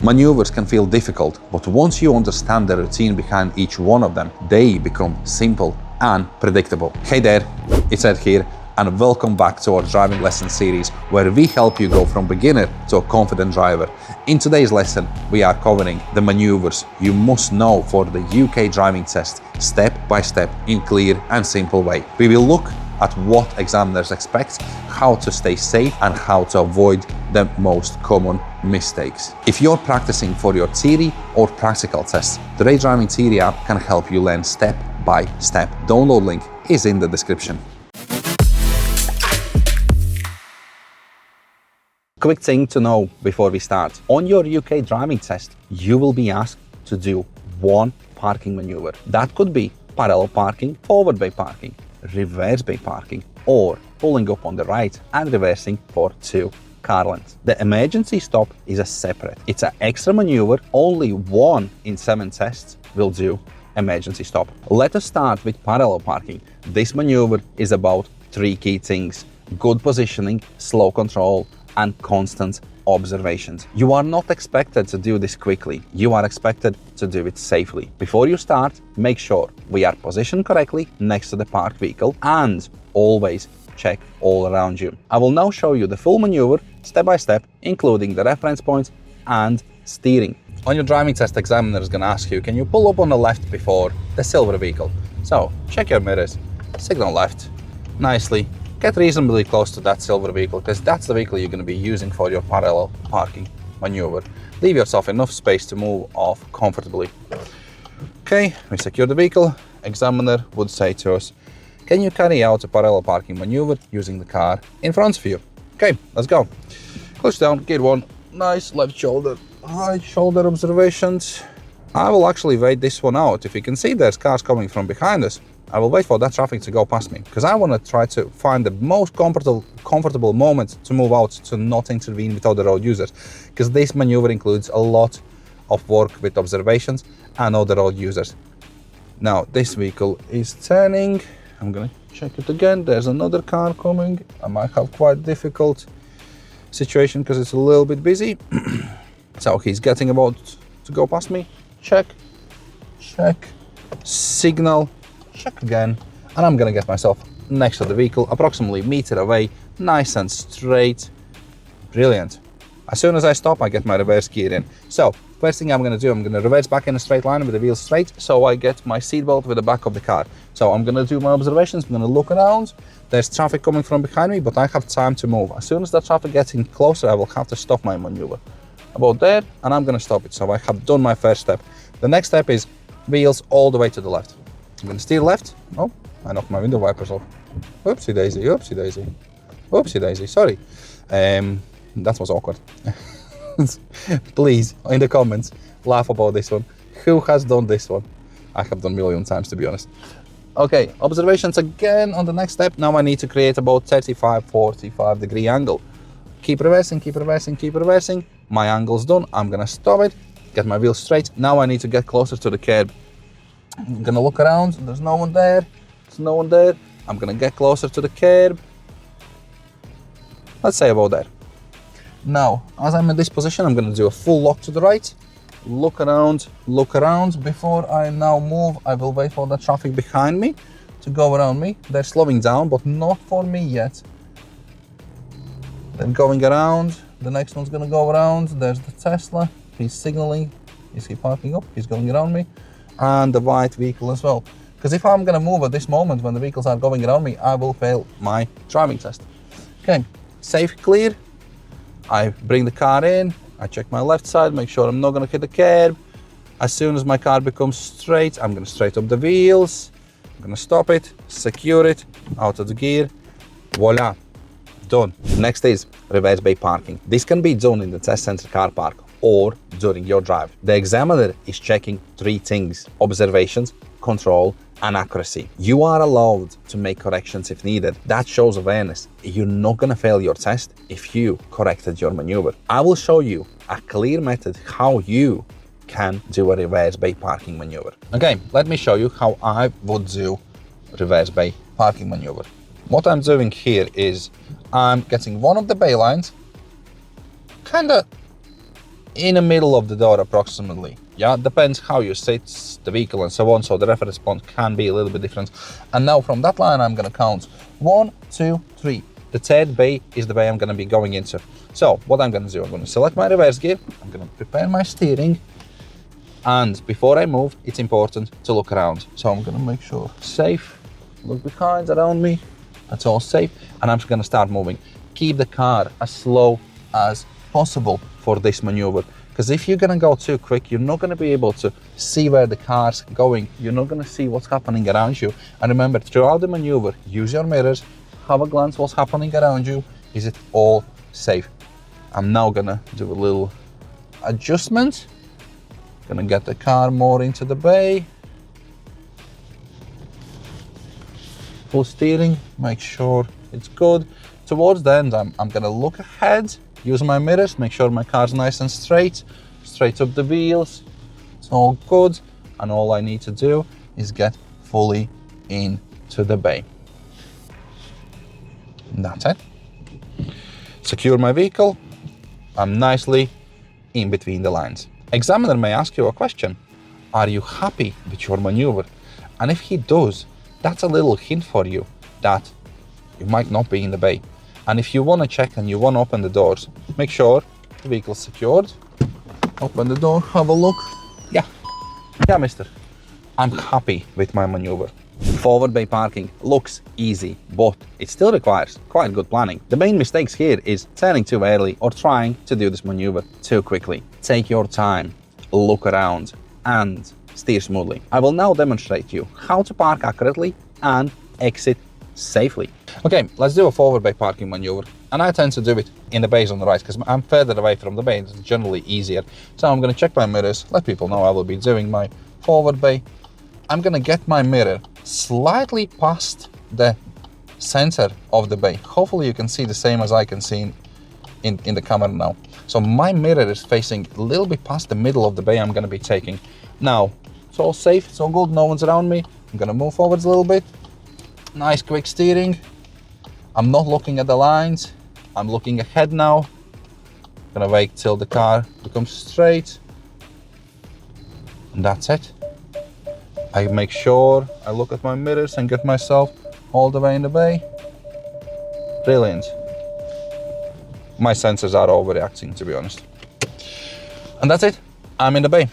Maneuvers can feel difficult, but once you understand the routine behind each one of them, they become simple and predictable. Hey there, it's Ed here, and welcome back to our driving lesson series where we help you go from beginner to a confident driver. In today's lesson, we are covering the maneuvers you must know for the UK driving test, step by step in clear and simple way. We will look at what examiners expect, how to stay safe, and how to avoid the most common mistakes. If you're practicing for your theory or practical tests, the Ray Driving Theory app can help you learn step by step. Download link is in the description. Quick thing to know before we start. On your UK driving test, you will be asked to do one parking maneuver. That could be parallel parking, forward bay parking, reverse bay parking, or pulling up on the right and reversing for 2 car lengths. The emergency stop is a separate. It's an extra maneuver. Only 1 in 7 tests will do emergency stop. Let us start with parallel parking. This maneuver is about 3 key things: good positioning, slow control, and constant observations. You are not expected to do this quickly. You are expected to do it safely. Before you start, make sure we are positioned correctly next to the parked vehicle and always check all around you. I will now show you the full maneuver step by step, including the reference points and steering. On your driving test, examiner is going to ask you, can you pull up on the left before the silver vehicle? So check your mirrors, signal left nicely. Get reasonably close to that silver vehicle because that's the vehicle you're going to be using for your parallel parking maneuver. Leave yourself enough space to move off comfortably. Okay, we secure the vehicle. Examiner would say to us, can you carry out a parallel parking maneuver using the car in front of you? Okay, let's go. Clutch down, gear 1, nice left shoulder, right shoulder observations. I will actually wait this one out. If you can see there's cars coming from behind us, I will wait for that traffic to go past me because I want to try to find the most comfortable moment to move out to not intervene with other road users, because this maneuver includes a lot of work with observations and other road users. Now this vehicle is turning. I'm going to check it again. There's another car coming. I might have quite a difficult situation because it's a little bit busy. So he's getting about to go past me. Check, signal, check again, and I'm gonna get myself next to the vehicle, approximately a meter away, nice and straight. Brilliant. As soon as I stop, I get my reverse gear in. So first thing I'm gonna do, I'm gonna reverse back in a straight line with the wheels straight, so I get my seatbelt with the back of the car. So I'm gonna do my observations, I'm gonna look around. There's traffic coming from behind me, but I have time to move. As soon as that traffic gets in closer, I will have to stop my maneuver. About there, and I'm gonna stop it. So I have done my first step. The next step is wheels all the way to the left. I'm gonna steer left. Oh, I knocked my window wipers off. Oopsie daisy, oopsie daisy, oopsie daisy, sorry. That was awkward. Please, in the comments, laugh about this one. Who has done this one? I have done a million times, to be honest. Okay, observations again on the next step. Now I need to create about 35-45 degree angle. Keep reversing, keep reversing, keep reversing. My angle's done. I'm gonna stop it, get my wheels straight. Now I need to get closer to the curb. I'm gonna look around. There's no one there. There's no one there. I'm gonna get closer to the curb. Let's say about there. Now, as I'm in this position, I'm gonna do a full lock to the right. Look around, look around. Before I now move, I will wait for the traffic behind me to go around me. They're slowing down, but not for me yet. They're going around. The next one's gonna go around. There's the Tesla. He's signaling. Is he parking up? He's going around me. And the white vehicle as well. Because if I'm gonna move at this moment when the vehicles are going around me, I will fail my driving test. Okay, safe, clear. I bring the car in. I check my left side, make sure I'm not gonna hit the curb. As soon as my car becomes straight, I'm gonna straight up the wheels. I'm gonna stop it, secure it, out of the gear. Voila. Done. Next is reverse bay parking. This can be done in the test center car park or during your drive. The examiner is checking 3 things: observations, control, and accuracy. You are allowed to make corrections if needed. That shows awareness. You're not gonna fail your test if you corrected your maneuver. I will show you a clear method how you can do a reverse bay parking maneuver. Okay, let me show you how I would do reverse bay parking maneuver. What I'm doing here is I'm getting one of the bay lines, kinda in the middle of the door approximately. Yeah, depends how you sit the vehicle and so on, so the reference point can be a little bit different. And now from that line I'm going to count 1, 2, 3. The third bay is the bay I'm going to be going into. So what I'm going to do, I'm going to select my reverse gear, I'm going to prepare my steering, and before I move, it's important to look around. So I'm going to make sure safe, look behind, around me, that's all safe, and I'm just going to start moving. Keep the car as slow as possible for this maneuver, because if you're going to go too quick, you're not going to be able to see where the car's going. You're not going to see what's happening around you. And remember, throughout the maneuver, use your mirrors, have a glance what's happening around you. Is it all safe? I'm now going to do a little adjustment. Going to get the car more into the bay. Full steering, make sure it's good. Towards the end, I'm going to look ahead, use my mirrors, make sure my car's nice and straight up the wheels, it's all good, and all I need to do is get fully into the bay. And that's it. Secure my vehicle, I'm nicely in between the lines. Examiner may ask you a question. Are you happy with your maneuver? And if he does, that's a little hint for you that you might not be in the bay. And if you want to check and you want to open the doors, make sure the vehicle's secured. Open the door, have a look. Yeah, mister, I'm happy with my maneuver. Forward bay parking looks easy, but it still requires quite good planning. The main mistakes here is turning too early or trying to do this maneuver too quickly. Take your time, look around, and steer smoothly. I will now demonstrate you how to park accurately and exit safely. Okay, let's do a forward bay parking maneuver, and I tend to do it in the bays on the right because I'm further away from the bay. It's generally easier. So I'm going to check my mirrors, let people know I will be doing my forward bay. I'm going to get my mirror slightly past the center of the bay. Hopefully you can see the same as I can see in the camera now. So my mirror is facing a little bit past the middle of the bay I'm going to be taking. Now, it's all safe, it's all good, no one's around me. I'm going to move forwards a little bit. Nice quick steering. I'm not looking at the lines. I'm looking ahead now. I'm going to wait till the car becomes straight. And that's it. I make sure I look at my mirrors and get myself all the way in the bay. Brilliant. My sensors are overreacting, to be honest. And that's it. I'm in the bay.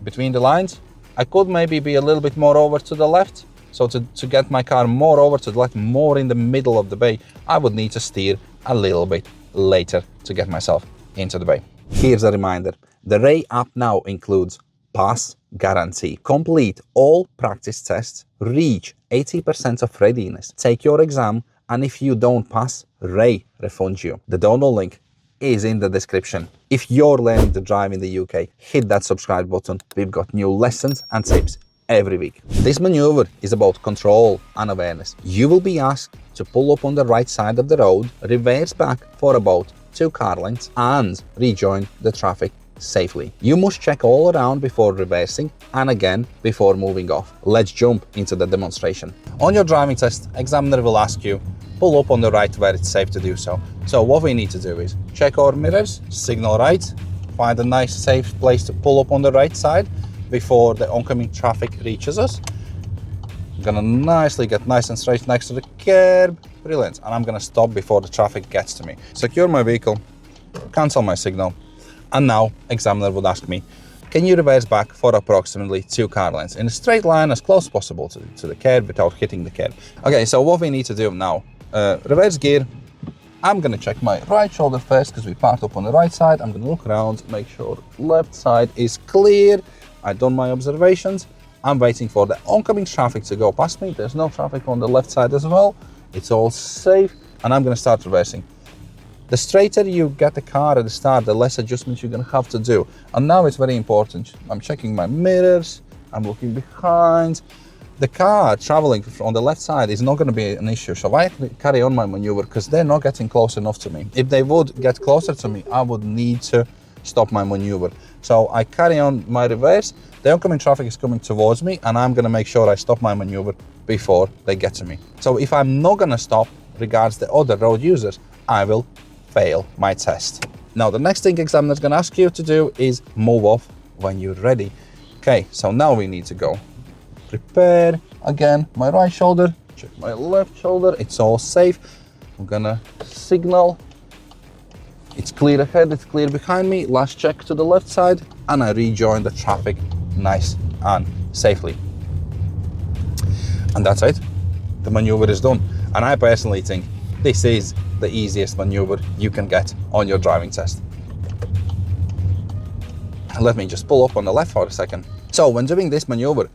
Between the lines, I could maybe be a little bit more over to the left. So to get my car more over to the left, more in the middle of the bay, I would need to steer a little bit later to get myself into the bay. Here's a reminder. The Ray app now includes Pass Guarantee. Complete all practice tests, reach 80% of readiness, take your exam, and if you don't pass, Ray refunds you. The download link is in the description. If you're learning to drive in the UK, hit that subscribe button. We've got new lessons and tips every week. This maneuver is about control and awareness. You will be asked to pull up on the right side of the road, reverse back for about 2 car lengths, and rejoin the traffic safely. You must check all around before reversing and again before moving off. Let's jump into the demonstration. On your driving test, examiner will ask you, pull up on the right where it's safe to do so. So what we need to do is check our mirrors, signal right, find a nice safe place to pull up on the right side before the oncoming traffic reaches us. I'm gonna nicely get nice and straight next to the curb. Brilliant. And I'm gonna stop before the traffic gets to me. Secure my vehicle, cancel my signal. And now, examiner would ask me, can you reverse back for approximately 2 car lengths in a straight line as close as possible to the curb without hitting the curb? Okay, so what we need to do now, reverse gear. I'm gonna check my right shoulder first because we parked up on the right side. I'm gonna look around, make sure left side is clear. I've done my observations. I'm waiting for the oncoming traffic to go past me. There's no traffic on the left side as well. It's all safe, and I'm gonna start reversing. The straighter you get the car at the start, the less adjustments you're gonna have to do. And now it's very important. I'm checking my mirrors, I'm looking behind. The car traveling on the left side is not gonna be an issue, so I can carry on my maneuver because they're not getting close enough to me. If they would get closer to me, I would need to stop my maneuver. So I carry on my reverse, the oncoming traffic is coming towards me, and I'm gonna make sure I stop my maneuver before they get to me. So if I'm not gonna stop, regards the other road users, I will fail my test. Now, the next thing examiner is going to ask you to do is move off when you're ready. Okay, so now we need to go. Prepare. Again, my right shoulder, check my left shoulder. It's all safe. I'm going to signal. It's clear ahead, it's clear behind me. Last check to the left side, and I rejoin the traffic nice and safely. And that's it. The maneuver is done. And I personally think this is the easiest maneuver you can get on your driving test. Let me just pull up on the left for a second. So when doing this maneuver,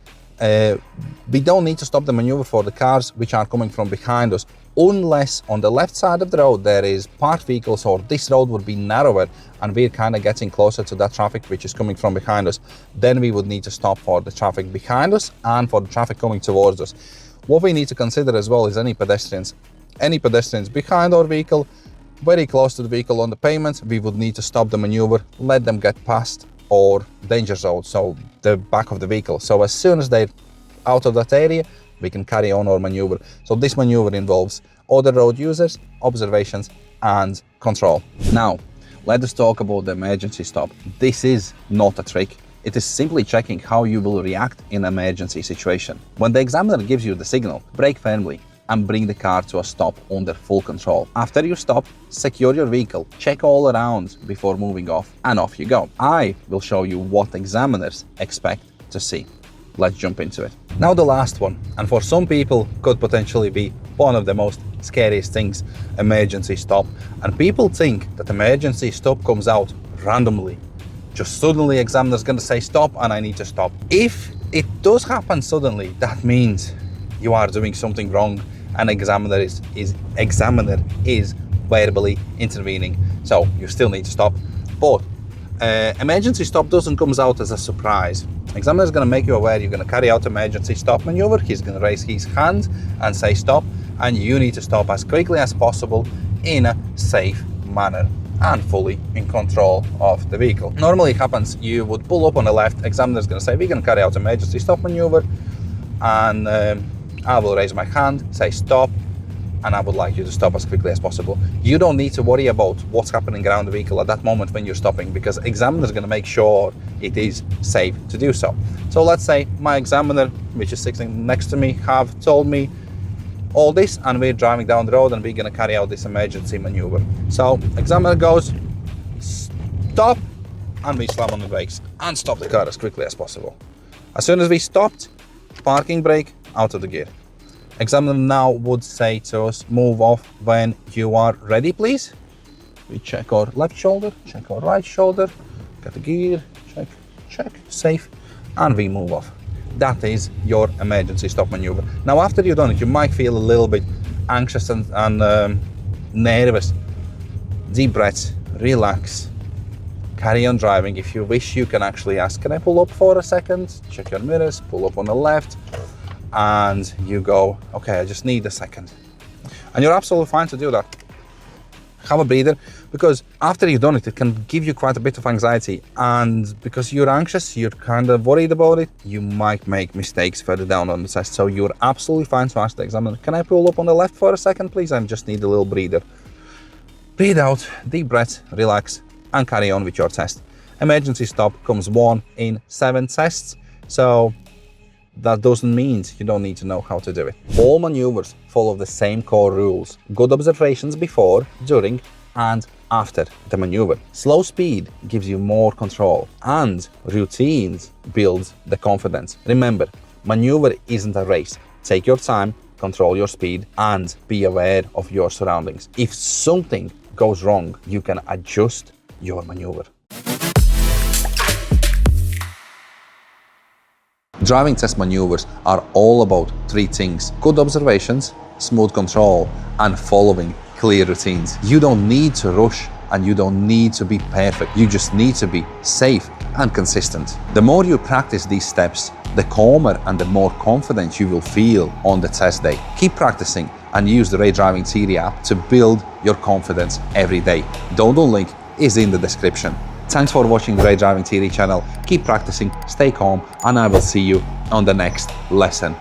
we don't need to stop the maneuver for the cars which are coming from behind us, unless on the left side of the road there is parked vehicles, or this road would be narrower and we're kind of getting closer to that traffic which is coming from behind us. Then we would need to stop for the traffic behind us and for the traffic coming towards us. What we need to consider as well is any pedestrians behind our vehicle, very close to the vehicle on the pavement. We would need to stop the maneuver, let them get past or danger zone, so the back of the vehicle. So as soon as they're out of that area, we can carry on our maneuver. So this maneuver involves other road users, observations and control. Now, let us talk about the emergency stop. This is not a trick. It is simply checking how you will react in an emergency situation. When the examiner gives you the signal, brake firmly and bring the car to a stop under full control. After you stop, secure your vehicle, check all around before moving off, and off you go. I will show you what examiners expect to see. Let's jump into it. Now the last one, and for some people could potentially be one of the most scariest things, emergency stop. And people think that emergency stop comes out randomly. Just suddenly examiner's gonna say stop and I need to stop. If it does happen suddenly, that means you are doing something wrong and examiner is verbally intervening. So you still need to stop. But emergency stop doesn't come out as a surprise. Examiner is going to make you aware you're going to carry out emergency stop maneuver. He's going to raise his hand and say stop, and you need to stop as quickly as possible in a safe manner and fully in control of the vehicle. Normally it happens, you would pull up on the left, examiner is going to say we're going to carry out emergency stop maneuver, and I will raise my hand, say stop, and I would like you to stop as quickly as possible. You don't need to worry about what's happening around the vehicle at that moment when you're stopping, because examiner is going to make sure it is safe to do so. So let's say my examiner, which is sitting next to me, have told me all this, and we're driving down the road and we're going to carry out this emergency maneuver. So examiner goes stop, and we slam on the brakes and stop the car as quickly as possible. As soon as we stopped, parking brake, out of the gear. Examiner now would say to us, move off when you are ready, please. We check our left shoulder, check our right shoulder, get the gear, check, safe, and we move off. That is your emergency stop maneuver. Now, after you've done it, you might feel a little bit anxious and nervous. Deep breaths, relax, carry on driving. If you wish, you can actually ask, can I pull up for a second? Check your mirrors, pull up on the left, and you go, okay, I just need a second. And you're absolutely fine to do that. Have a breather, because after you've done it, it can give you quite a bit of anxiety, and because you're anxious, you're kind of worried about it, you might make mistakes further down on the test. So you're absolutely fine to ask the examiner, can I pull up on the left for a second, please? I just need a little breather. Breathe out, deep breath, relax, and carry on with your test. Emergency stop comes 1 in 7 tests, so that doesn't mean you don't need to know how to do it. All maneuvers follow the same core rules. Good observations before, during, and after the maneuver. Slow speed gives you more control, and routines build the confidence. Remember, maneuver isn't a race. Take your time, control your speed, and be aware of your surroundings. If something goes wrong, you can adjust your maneuver. Driving test maneuvers are all about 3 things: good observations, smooth control, and following clear routines. You don't need to rush, and you don't need to be perfect. You just need to be safe and consistent. The more you practice these steps, the calmer and the more confident you will feel on the test day. Keep practicing and use the Ray Driving Theory app to build your confidence every day. The download link is in the description. Thanks for watching the Ray Driving Theory channel. Keep practicing, stay calm, and I will see you on the next lesson.